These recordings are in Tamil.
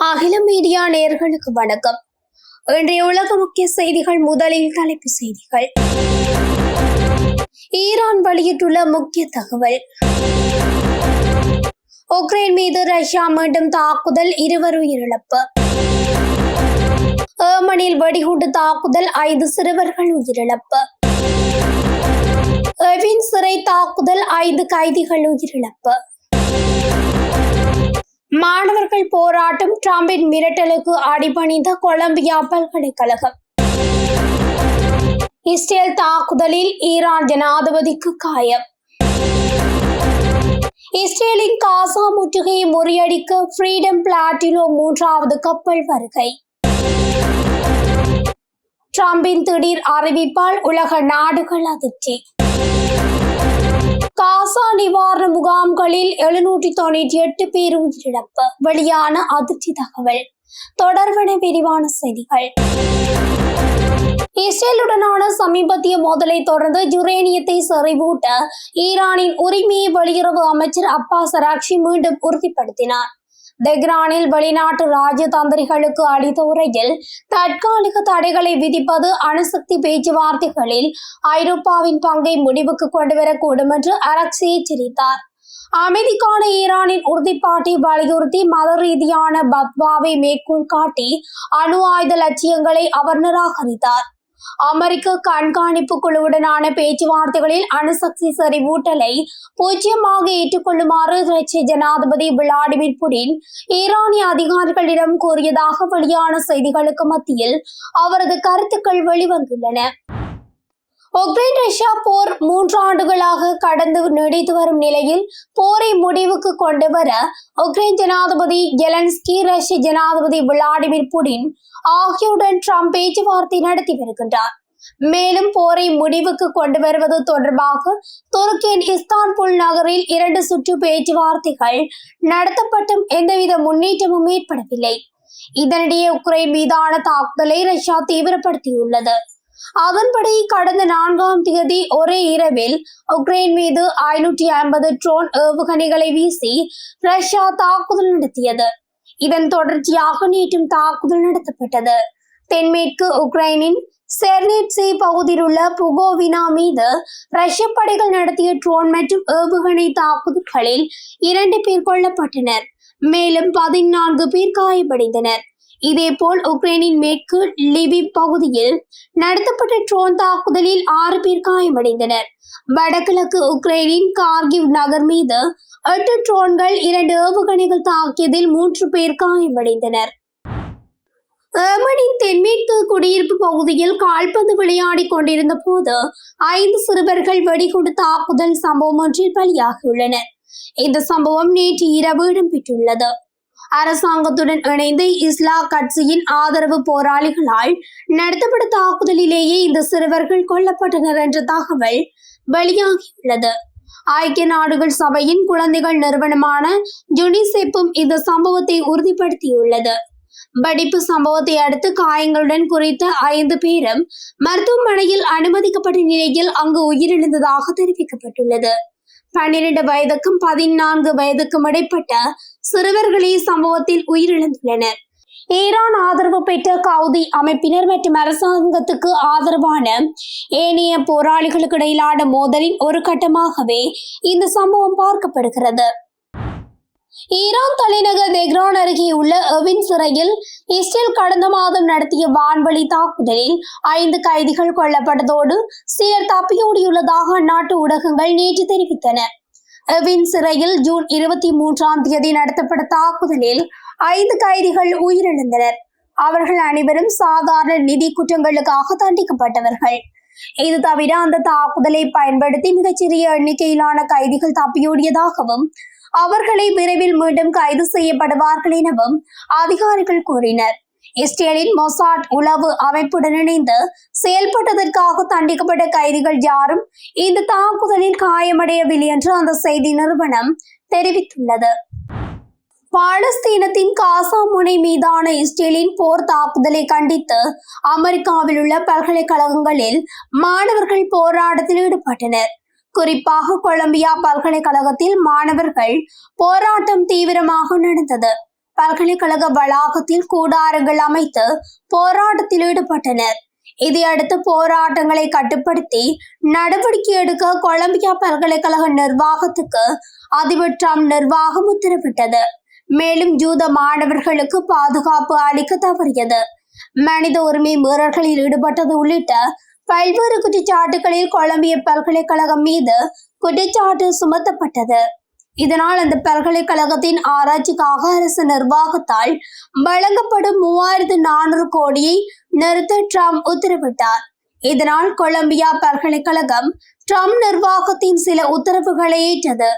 அகில மீடியா நேயர்களுக்கு வணக்கம். இன்றைய உலக முக்கிய செய்திகள். முதலில் தலைப்பு செய்திகள். ஈரான் வெளியிட்டுள்ள முக்கிய தகவல். உக்ரைன் மீது ரஷ்யா மீண்டும் தாக்குதல், 20 உயிரிழப்பு. ஏமனில் வெடிகுண்டு தாக்குதல், 5 சிறுவர்கள் உயிரிழப்பு. எவின் சிறை தாக்குதல், 5 கைதிகள் உயிரிழப்பு. மாணவர்கள் போராட்டம், டிரம்பின் மிரட்டலுக்கு அடிபணிந்த கொலம்பியா பல்கலைக்கழகம். இஸ்ரேல் தாக்குதலில் ஈரான் ஜனாதிபதிக்கு காயம். இஸ்ரேலின் காசா முற்றுகையை முறியடிக்க ஃப்ரீடம் பிளாட்டிலோ 3வது கப்பல் வருகை. டிரம்பின் திடீர் அறிவிப்பால் உலக நாடுகள் அதிர்ச்சி. காசா நிவாரண முகாம்களில் 798 பேர் உயிரிழப்பு. வெளியான அதிர்ச்சி தகவல். தொடர்பான விரிவான செய்திகள். இஸ்ரேலுடனான சமீபத்திய மோதலை தொடர்ந்து யுரேனியத்தை செறிவூட்ட ஈரானின் உரிமையை வெளியுறவு அமைச்சர் அப்பாஸ் அராக்சி மீண்டும் உறுதிப்படுத்தினார். தெஹ்ரானில் வெளிநாட்டு ராஜதந்திரிகளுக்கு அளித்த உரையில் தற்காலிக தடைகளை விதிப்பது அணுசக்தி பேச்சுவார்த்தைகளில் ஐரோப்பாவின் பங்கை முடிவுக்கு கொண்டுவரக்கூடும் என்று அராக்சி எச்சரித்தார். அமைதிக்கான ஈரானின் உறுதிப்பாட்டை வலியுறுத்தி மத ரீதியான பத்வாவை மேற்கோள் காட்டி அணு ஆயுத லட்சியங்களை அவர் நிராகரித்தார். அமெரிக்க கண்காணிப்பு குழுவுடனான பேச்சுவார்த்தைகளில் அணுசக்தி செறிவூட்டலை பூஜ்ஜியமாக ஏற்றுக்கொள்ளுமாறு ரஷ்ய ஜனாதிபதி விளாடிமிர் புடின் ஈரானிய அதிகாரிகளிடம் கூறியதாக வெளியான செய்திகளுக்கு மத்தியில் அவரது கருத்துக்கள் வெளிவந்துள்ளன. உக்ரைன் ரஷ்யா போர் 3 ஆண்டுகளாக கடந்து நீடித்து வரும் நிலையில் போரை முடிவுக்கு கொண்டு வர உக்ரைன் ஜனாதிபதி ஜெலன்ஸ்கி, ரஷ்ய ஜனாதிபதி விளாடிமிர் புடின் ஆகியோருடன் ட்ரம்ப் பேச்சுவார்த்தை நடத்தி வருகின்றார். மேலும் போரை முடிவுக்கு கொண்டு வருவது தொடர்பாக துருக்கியின் இஸ்தான்புல் நகரில் 2 சுற்று பேச்சுவார்த்தைகள் நடத்தப்பட்டும் எந்தவித முன்னேற்றமும் ஏற்படவில்லை. இதனிடையே உக்ரைன் மீதான தாக்குதலை ரஷ்யா தீவிரப்படுத்தியுள்ளது. அதன்படி கடந்த 4ஆம் தேதி ஒரே இரவில் உக்ரைன் மீது 550 ட்ரோன் ஏவுகணைகளை வீசி ரஷ்யா தாக்குதல் நடத்தியது. இதன் தொடர்ச்சியாக நேற்றும் தாக்குதல் நடத்தப்பட்டது. தென்மேற்கு உக்ரைனின் செர்னிட்சி பகுதியில் உள்ள புகோவினா மீது ரஷ்ய படைகள் நடத்திய ட்ரோன் மற்றும் ஏவுகணை தாக்குதல்களில் 2 பேர் கொல்லப்பட்டனர். மேலும் 14 பேர் காயமடைந்தனர். இதேபோல் உக்ரைனின் மேற்கு லிவிவ் பகுதியில் நடத்தப்பட்ட ட்ரோன் தாக்குதலில் 6 பேர் காயமடைந்தனர். வடகிழக்கு உக்ரைனின் கார்கிவ் நகர் மீது 8 ட்ரோன்கள் 2 ஏவுகணைகள் தாக்கியதில் 3 பேர் காயமடைந்தனர். ஏமனின் தென்மேற்கு குடியிருப்பு பகுதியில் கால்பந்து விளையாடி கொண்டிருந்த போது 5 சிறுவர்கள் வெடிகுண்டு தாக்குதல் சம்பவம் ஒன்றில் பலியாகியுள்ளனர். இந்த சம்பவம் நேற்று இரவு இடம்பெற்றுள்ளது. அரசாங்கத்துடன் இணைந்து இஸ்லாம் கட்சியின் ஆதரவு போராளிகளால் நடத்தப்பட்ட தாக்குதலிலேயே இந்த சிறுவர்கள் கொல்லப்பட்டனர் என்ற தகவல் வெளியாகியுள்ளது. ஐக்கிய நாடுகள் சபையின் குழந்தைகள் நிறுவனமான யுனிசெஃப்பும் இந்த சம்பவத்தை உறுதிப்படுத்தியுள்ளது. வெடிப்பு சம்பவத்தை அடுத்து காயங்களுடன் குறித்த 5 பேரும் மருத்துவமனையில் அனுமதிக்கப்பட்ட நிலையில் அங்கு உயிரிழந்ததாக தெரிவிக்கப்பட்டுள்ளது. 12 வயதுக்கும் 14 வயதுக்கும் இடைப்பட்ட சிறுவர்களே சம்பவத்தில் உயிரிழந்துள்ளனர். ஈரான் ஆதரவு பெற்ற கவுதி அமைப்பினர் மற்றும் அரசாங்கத்துக்கு ஆதரவான ஏனைய போராளிகளுக்கு இடையிலான மோதலின் ஒரு கட்டமாகவே இந்த சம்பவம் பார்க்கப்படுகிறது. ஈரான் தலைநகர் தெஹ்ரான் அருகே உள்ள எவின் சிறையில் இஸ்ரேல் கடந்த மாதம் நடத்திய வான்வழி தாக்குதலில் 5 கைதிகள் கொல்லப்பட்டதோடு சிலர் தப்பியோடியுள்ளதாக அந்நாட்டு ஊடகங்கள் நேற்று தெரிவித்தன. எவின் சிறையில் ஜூன் 23ஆம் தேதி நடத்தப்பட்ட தாக்குதலில் 5 கைதிகள் உயிரிழந்தனர். அவர்கள் அனைவரும் சாதாரண நிதி குற்றங்களுக்காக தண்டிக்கப்பட்டவர்கள். இது தவிர அந்த தாக்குதலை பயன்படுத்தி மிகச்சிறிய எண்ணிக்கையிலான கைதிகள் தப்பியோடியதாகவும் அவர்களை விரைவில் மீண்டும் கைது செய்யப்படுவார்கள் எனவும் அதிகாரிகள் கூறினர். இஸ்ரேலின் மொசாட் உளவு அமைப்புடன் இணைந்து செயல்பட்டதற்காக தண்டிக்கப்பட்ட கைதிகள் யாரும் இந்த தாக்குதலில் காயமடையவில்லை என்று அந்த செய்தி நிறுவனம் தெரிவித்துள்ளது. பாலஸ்தீனத்தின் காசா முனை மீதான இஸ்ரேலின் போர் தாக்குதலை கண்டித்து அமெரிக்காவில் உள்ள பல்கலைக்கழகங்களில் மாணவர்கள் போராட்டத்தில் ஈடுபட்டனர். குறிப்பாக கொலம்பியா பல்கலைக்கழகத்தில் மாணவர்கள் போராட்டம் தீவிரமாக நடந்தது. பல்கலைக்கழக வளாகத்தில் கூடாரங்கள் அமைத்து போராட்டத்தில் ஈடுபட்டனர். இதையடுத்து போராட்டங்களை கட்டுப்படுத்தி நடவடிக்கை எடுக்க கொலம்பியா பல்கலைக்கழக நிர்வாகத்துக்கு அதிபர் ட்ரம்ப் நிர்வாகம் உத்தரவிட்டது. மேலும் ஜூத மாணவர்களுக்கு பாதுகாப்பு அளிக்க தவறியது, மனித உரிமை மீறல்களில் ஈடுபட்டது உள்ளிட்ட பல்வேறு குற்றச்சாட்டுகளில் கொலம்பிய பல்கலைக்கழகம் மீது குற்றச்சாட்டு சுமத்தப்பட்டது. இதனால் அந்த பல்கலைக்கழகத்தின் ஆராய்ச்சிக்காக அரசு நிர்வாகத்தால் வழங்கப்படும் 3400 கோடியை நிறுத்த ட்ரம்ப் உத்தரவிட்டார். இதனால் கொலம்பியா பல்கலைக்கழகம் ட்ரம்ப் நிர்வாகத்தின் சில உத்தரவுகளை ஏற்றது.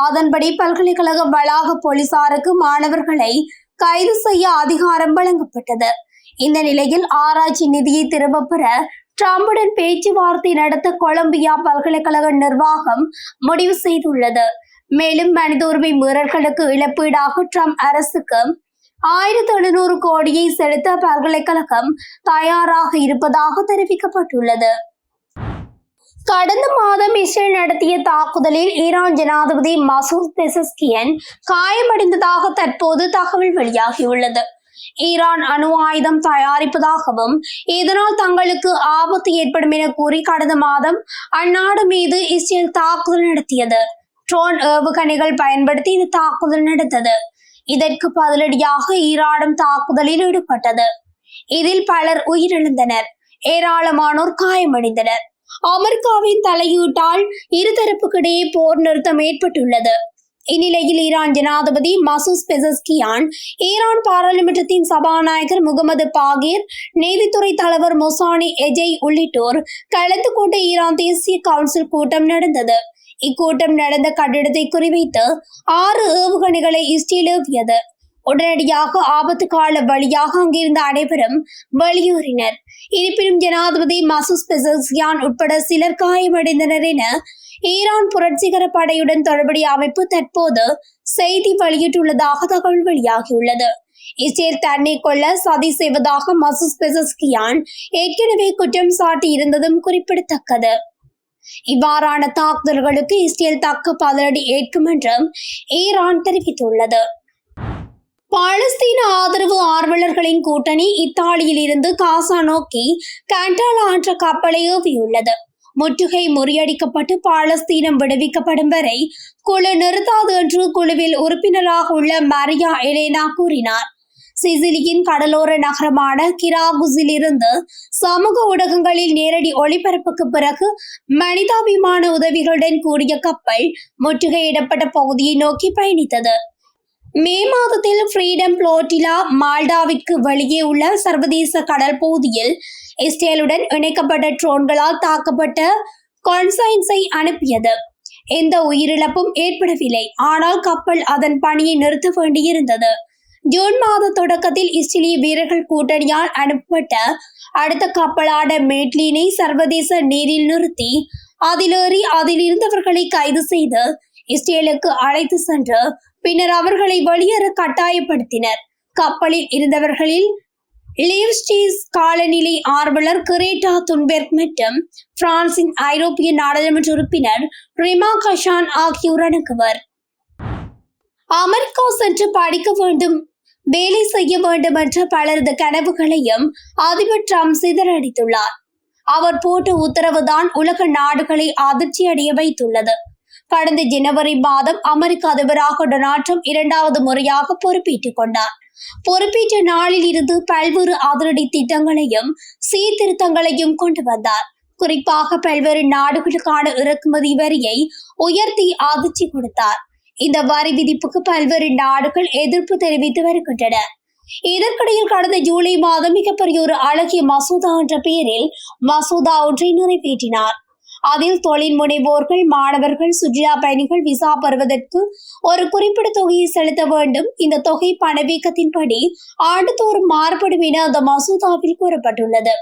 அதன்படி பல்கலைக்கழக வளாக போலீசாருக்கு மாணவர்களை கைது செய்ய அதிகாரம் வழங்கப்பட்டது. இந்த நிலையில் ஆராய்ச்சி நிதியை திரும்ப பெற ட்ரம்புடன் பேச்சுவார்த்தை நடத்த கொலம்பியா பல்கலைக்கழக நிர்வாகம் முடிவு செய்துள்ளது. மேலும் மனித உரிமை மீறல்களுக்கு இழப்பீடாக ட்ரம்ப் அரசுக்கு 1700 கோடியை செலுத்த பல்கலைக்கழகம் தயாராக இருப்பதாக தெரிவிக்கப்பட்டுள்ளது. கடந்த மாதம் இஸ்ரேல் நடத்திய தாக்குதலில் ஈரான் ஜனாதிபதி மசூத் பெசஸ்கியன் காயமடைந்ததாக தற்போது தகவல் வெளியாகியுள்ளது. ஈரான் அணு ஆயுதம் தயாரிப்பதாகவும் இதனால் தங்களுக்கு ஆபத்து ஏற்படும் என கூறி கடந்த மாதம் அந்நாடு மீது இஸ்ரேல் தாக்குதல் நடத்தியது. ட்ரோன் ஏவுகணைகள் பயன்படுத்தி இந்த தாக்குதல் நடந்தது. இதற்கு பதிலடியாக ஈரானும் தாக்குதலில் ஈடுபட்டது. இதில் பலர் உயிரிழந்தனர், ஏராளமானோர் காயமடைந்தனர். அமெரிக்காவின் தலையீட்டால் இருதரப்புக்கிடையே போர் நிறுத்தம் ஏற்பட்டுள்ளது. இந்நிலையில் ஈரான் ஜனாதிபதி மசூத் பெசஸ்கியான், ஈரான் பாராளுமன்றத்தின் சபாநாயகர் முகமது பாகீர், நீதித்துறை தலைவர் மொசானி எஜை உள்ளிட்டோர் கலந்து கொண்ட ஈரான் தேசிய கவுன்சில் கூட்டம் நடந்தது. இக்கூட்டம் நடந்த கட்டிடத்தை குறிவைத்து 6 ஏவுகணைகளை இஸ்ரேல் ஏவியது. உடனடியாக ஆபத்து கால வழியாக அங்கிருந்த அனைவரும் வெளியேறினர். இருப்பினும் ஜனாதிபதி மசூத் பெசஸ்கியான் உட்பட சிலர் காயமடைந்தனர் என ஈரான் புரட்சிகர படையுடன் தொடர்புடைய அமைப்பு தற்போது செய்தி வெளியிட்டுள்ளதாக தகவல் வெளியாகியுள்ளது. இஸ்ரேல் தன்னை கொல்ல சதி செய்வதாக மசூத் பெசஸ்கியான் ஏற்கனவே குற்றம் சாட்டி இருந்ததும் குறிப்பிடத்தக்கது. இவ்வாறான தாக்குதல்களுக்கு இஸ்ரேல் தக்க பதிலடி ஏற்கும் என்றும் ஈரான் தெரிவித்துள்ளது. பாலஸ்தீன ஆதரவு ஆர்வலர்களின் கூட்டணி இத்தாலியில் இருந்து காசா நோக்கி கண்டால் ஆற்ற கப்பலை ஏவியுள்ளது. முற்றுகை முறியடிக்கப்பட்டு பாலஸ்தீனம் விடுவிக்கப்படும் வரை குழு நிறுத்தாது என்று குழுவில் உறுப்பினராக உள்ள மரியா எலேனா கூறினார். சிசிலியின் கடலோர நகரமான கிராகுஸில் இருந்து சமூக ஊடகங்களில் நேரடி ஒளிபரப்புக்கு பிறகு மனிதாபிமான உதவிகளுடன் கூடிய கப்பல் முற்றுகையிடப்பட்ட பகுதியை நோக்கி பயணித்தது. மே மாதத்தில் ஃப்ரீடம் புளோட்டிலா மால்டாவிற்கு வெளியே உள்ள சர்வதேச கடல் பகுதியில் இஸ்ரேலுடன் இணைக்கப்பட்ட ட்ரோன்களால் தாக்கப்பட்ட கான்சைன்ஸை அனுப்பியது. எந்த உயிரிழப்பும் ஏற்படவில்லை, ஆனால் கப்பல் அதன் பணியை நிறுத்த வேண்டியிருந்தது. ஜூன் மாத தொடக்கத்தில் இஸ்ரேலிய வீரர்கள் கூட்டணியால் அனுப்பப்பட்ட அடுத்த கப்பலான மேட்லினை சர்வதேச நீரில் நிறுத்தி அதிலேறி அதில் இருந்தவர்களை கைது செய்து இஸ்ரேலுக்கு அழைத்து சென்று பின்னர் அவர்களை வெளியேற கட்டாயப்படுத்தினர். கப்பலில் இருந்தவர்களில் லிவ்ஸ்டீஸ் காலநிலை ஆர்வலர் கிரேட்டா துன்பெர்க் மற்றும் பிரான்சின் ஐரோப்பிய நாடாளுமன்ற உறுப்பினர் ரிமா கஷான் ஆகியோர் அடங்குவர். அமெரிக்கா சென்று படிக்க வேண்டும், வேலை செய்ய வேண்டும் என்ற பலரது கனவுகளையும் அதிபர் ட்ரம்ப் சிதறடித்துள்ளார். அவர் போட்ட உத்தரவுதான் உலக நாடுகளை அதிர்ச்சி அடைய வைத்துள்ளது. கடந்த ஜனவரி மாதம் அமெரிக்க அதிபராக டொனால்ட் ட்ரம்ப் 2வது முறையாக பொறுப்பேற்றுக் கொண்டார். பொறுப்பேற்ற நாளில் இருந்து பல்வேறு அதிரடி திட்டங்களையும் சீர்திருத்தங்களையும் கொண்டு வந்தார். குறிப்பாக பல்வேறு நாடுகளுக்கான இறக்குமதி வரியை உயர்த்தி அதிர்ச்சி கொடுத்தார். இந்த வரி விதிப்புக்கு பல்வேறு நாடுகள் எதிர்ப்பு தெரிவித்து வருகின்றன. இதற்கிடையில் கடந்த ஜூலை மாதம் மிகப்பெரிய ஒரு அழகிய மசோதா என்ற பெயரில் மசோதா ஒன்றை நிறைவேற்றினார். அதில் தொழில் முனைவோர்கள், மாணவர்கள், சுற்றுலா பயணிகள் விசா பெறுவதற்கு ஒரு குறிப்பிட்ட தொகையை செலுத்த வேண்டும். இந்த தொகை பணவீக்கத்தின்படி ஆண்டுதோறும் மாறுபடும் என அந்த மசோதாவில் கூறப்பட்டுள்ளது.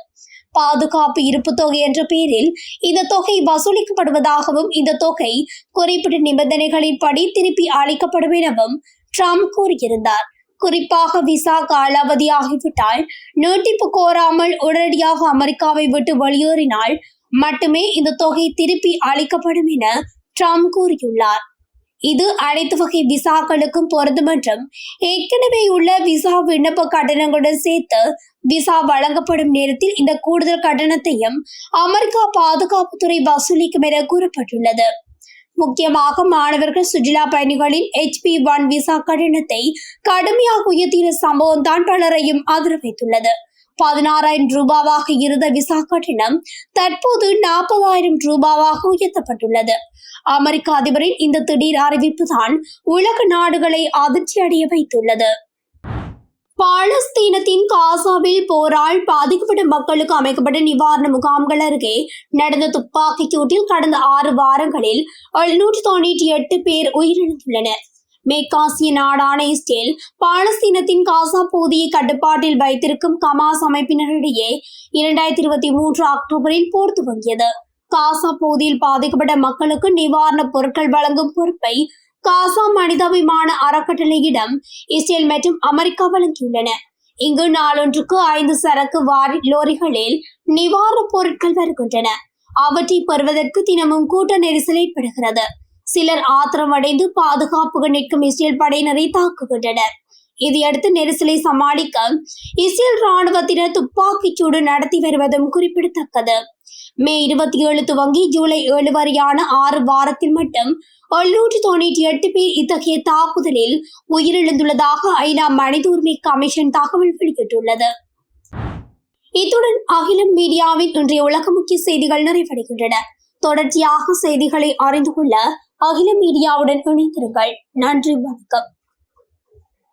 பாதுகாப்பு இருப்பு தொகை என்ற பெயரில் இந்த தொகை வசூலிக்கப்படுவதாகவும் இந்த தொகை குறிப்பிட்ட நிபந்தனைகளின்படி திருப்பி அளிக்கப்படும் எனவும் ட்ரம்ப் கூறியிருந்தார். குறிப்பாக விசா காலாவதி ஆகிவிட்டால் நீட்டிப்பு கோராமல் உடனடியாக அமெரிக்காவை விட்டு வெளியேறினால் மட்டுமே இந்த தொகை திருப்பி அளிக்கப்படும் என ட்ரம்ப் கூறியுள்ளார். இது அனைத்து வகை விசாக்களுக்கும் பொருந்தும் என்றும் ஏற்கனவே உள்ள விசா விண்ணப்ப கட்டணங்களுடன் சேர்த்து விசா வழங்கப்படும் நேரத்தில் இந்த கூடுதல் கட்டணத்தையும் அமெரிக்கா பாதுகாப்புத்துறை வசூலிக்கும் என கூறப்பட்டுள்ளது. முக்கியமாக மாணவர்கள் சுற்றுலா பயணிகளின் HP1 விசா கட்டணத்தை கடுமையாக உயர்த்திய சம்பவம் தான் பலரையும் அதிர வைத்துள்ளது. 16,000 ரூபாவாக இருந்த விசா கட்டணம் தற்போது 40,000 ரூபாவாக உயர்த்தப்பட்டுள்ளது. அமெரிக்க அதிபரின் இந்த திடீர் அறிவிப்பு தான் உலக நாடுகளை அதிர்ச்சி அடைய வைத்துள்ளது. பாலஸ்தீனத்தின் காசாவில் போரால் பாதிக்கப்பட்ட மக்களுக்கு அமைக்கப்பட்ட நிவாரண முகாம்கள் அருகே நடந்த துப்பாக்கிச் சூட்டில் கடந்த 6 வாரங்களில் 798 பேர் உயிரிழந்துள்ளனர். மேற்காசிய நாடான இஸ்ரேல் பாலஸ்தீனத்தின் காசா பகுதியை கட்டுப்பாட்டில் வைத்திருக்கும் கமாஸ் அமைப்பினரிடையே 2023 அக்டோபரில் போர் துவங்கியது. காசா பகுதியில் பாதிக்கப்பட்ட மக்களுக்கு நிவாரணப் பொருட்கள் வழங்கும் பொறுப்பை காசா மனிதாபிமான அறக்கட்டளையிடம் இஸ்ரேல் மற்றும் அமெரிக்கா வழங்கியுள்ளன. இங்கு நாளொன்றுக்கு 5 சரக்கு லோரிகளில் நிவாரணப் பொருட்கள் வருகின்றன. அவற்றை பெறுவதற்கு தினமும் கூட்ட நெரிசல் ஏற்படுகிறது. சிலர் ஆத்திரமடைந்து பாதுகாப்புக்கு நிற்கும் இஸ்ரேல் படையினரை தாக்குகின்றனர். இதையடுத்து நெரிசலை சமாளிக்க இஸ்ரேல் ராணுவத்தினர் துப்பாக்கிச் சூடு நடத்தி வருவதும் குறிப்பிடத்தக்கது. மே 27 துவங்கி ஜூலை 7 வரையான 6 வாரத்தில் மட்டும் 798 பேர் இத்தகைய தாக்குதலில் உயிரிழந்துள்ளதாக ஐநா மனித உரிமை கமிஷன் தகவல் வெளியிட்டுள்ளது. இத்துடன் அகிலம் மீடியாவின் இன்றைய உலக முக்கிய செய்திகள் நிறைவடைகின்றன. தொடர்ச்சியாக செய்திகளை அறிந்து கொள்ள அகில மீடியாவுடன் இணைந்திருங்கள். நன்றி, வணக்கம்.